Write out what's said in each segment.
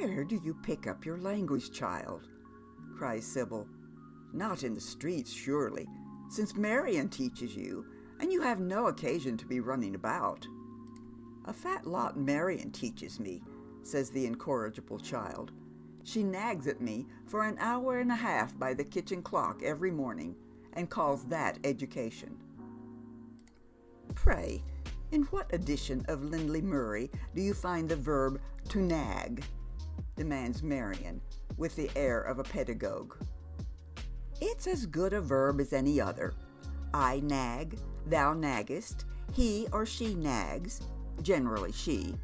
"Where do you pick up your language, child?" cries Sybil. "Not in the streets, surely, since Marian teaches you, and you have no occasion to be running about." "A fat lot Marian teaches me," says the incorrigible child. "She nags at me for an hour and a half by the kitchen clock every morning, and calls that education." "Pray, in what edition of Lindley Murray do you find the verb to nag?" demands Marian, with the air of a pedagogue. "It's as good a verb as any other. I nag, thou naggest, he or she nags, generally she.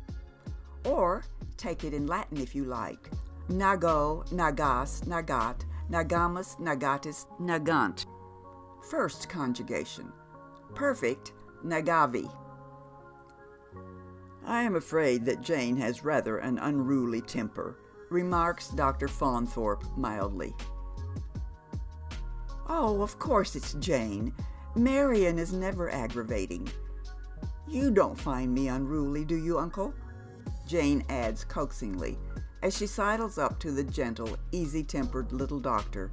Or take it in Latin if you like. Nago, nagas, nagat, nagamus, nagatis, nagant. First conjugation. Perfect, nagavi." "I am afraid that Jane has rather an unruly temper," remarks Dr. Faunthorpe mildly. "Oh, of course it's Jane. Marian is never aggravating. You don't find me unruly, do you, Uncle?" Jane adds coaxingly, as she sidles up to the gentle, easy-tempered little doctor,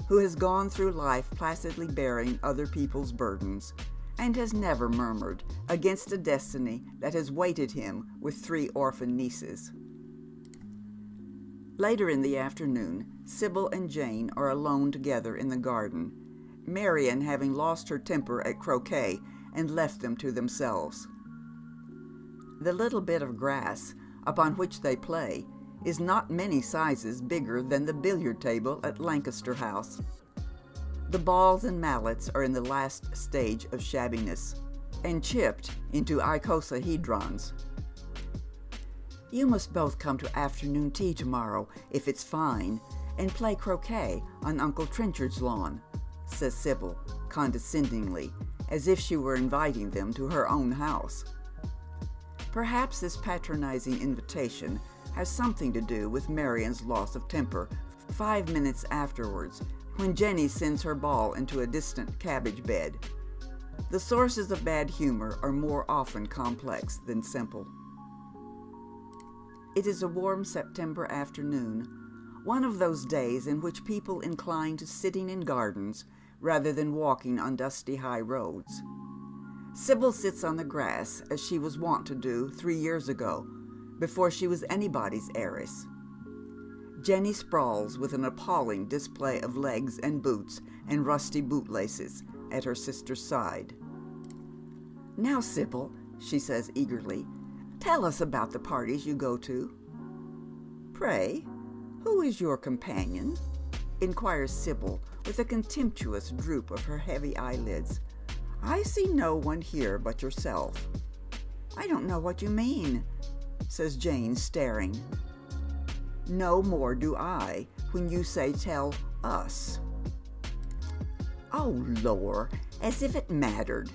who has gone through life placidly bearing other people's burdens, and has never murmured against a destiny that has weighted him with 3 orphan nieces. Later in the afternoon, Sybil and Jane are alone together in the garden, Marian having lost her temper at croquet and left them to themselves. The little bit of grass upon which they play is not many sizes bigger than the billiard table at Lancaster House. The balls and mallets are in the last stage of shabbiness, and chipped into icosahedrons. "You must both come to afternoon tea tomorrow, if it's fine, and play croquet on Uncle Trenchard's lawn," says Sybil, condescendingly, as if she were inviting them to her own house. Perhaps this patronizing invitation has something to do with Marian's loss of temper 5 minutes afterwards, when Jenny sends her ball into a distant cabbage bed. The sources of bad humor are more often complex than simple. It is a warm September afternoon, one of those days in which people incline to sitting in gardens rather than walking on dusty high roads. Sybil sits on the grass as she was wont to do 3 years ago, before she was anybody's heiress. Jenny sprawls with an appalling display of legs and boots and rusty bootlaces at her sister's side. "Now, Sybil," she says eagerly, "tell us about the parties you go to." "Pray, who is your companion?" inquires Sybil with a contemptuous droop of her heavy eyelids. "I see no one here but yourself." "I don't know what you mean," says Jane, staring. "No more do I when you say tell us." "Oh, lor, as if it mattered.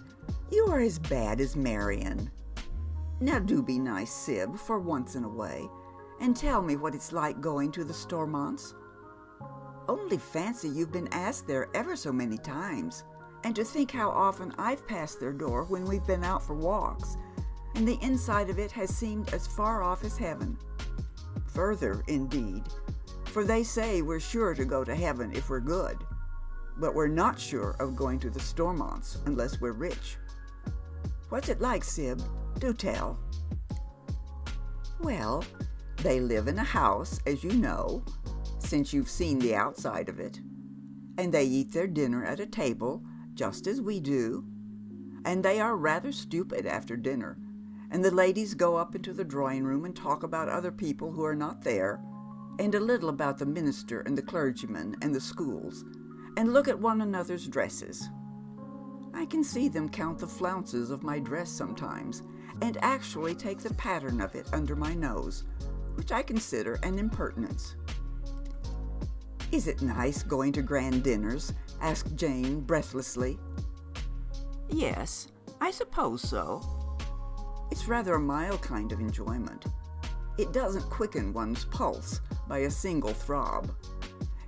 You are as bad as Marian. Now do be nice, Syb, for once in a way, and tell me what it's like going to the Stormonts. Only fancy you've been asked there ever so many times, and to think how often I've passed their door when we've been out for walks, and the inside of it has seemed as far off as heaven. Further, indeed, for they say we're sure to go to heaven if we're good, but we're not sure of going to the Stormonts unless we're rich. What's it like, Syb? Do tell." "Well, they live in a house, as you know, since you've seen the outside of it, and they eat their dinner at a table, just as we do, and they are rather stupid after dinner, and the ladies go up into the drawing-room and talk about other people who are not there, and a little about the minister and the clergyman and the schools, and look at one another's dresses. I can see them count the flounces of my dress sometimes, and actually take the pattern of it under my nose, which I consider an impertinence." "Is it nice going to grand dinners?" asked Jane breathlessly. "Yes, I suppose so. It's rather a mild kind of enjoyment. It doesn't quicken one's pulse by a single throb.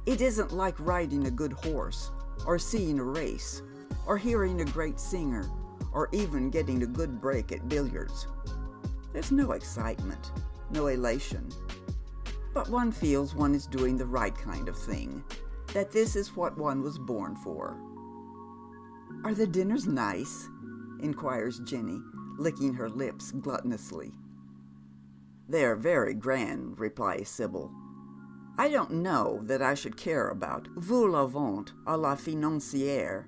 It isn't like riding a good horse, or seeing a race, or hearing a great singer, or even getting a good break at billiards. There's no excitement, no elation. But one feels one is doing the right kind of thing, that this is what one was born for. "Are the dinners nice?" inquires Jenny, licking her lips gluttonously. "They're very grand," replies Sybil. "I don't know that I should care about veau la vente à la financière,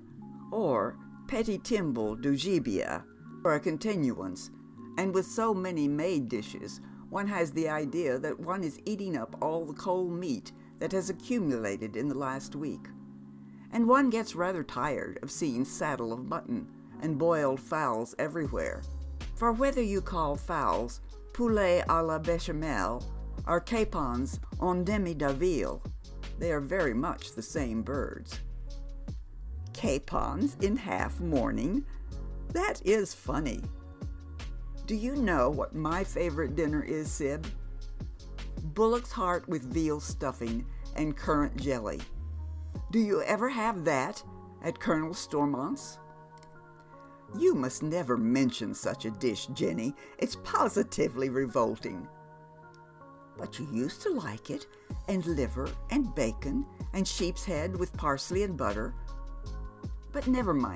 or petit timbal du gibier, for a continuance, and with so many made dishes, one has the idea that one is eating up all the cold meat that has accumulated in the last week. And one gets rather tired of seeing saddle of mutton and boiled fowls everywhere. For whether you call fowls poulet à la béchamel or capons en demi d'aville, they are very much the same birds." "Capons in half mourning? That is funny. Do you know what my favorite dinner is, Sib? Bullock's heart with veal stuffing and currant jelly. Do you ever have that at Colonel Stormont's?" "You must never mention such a dish, Jenny. It's positively revolting." "But you used to like it, and liver and bacon and sheep's head with parsley and butter. But never mind.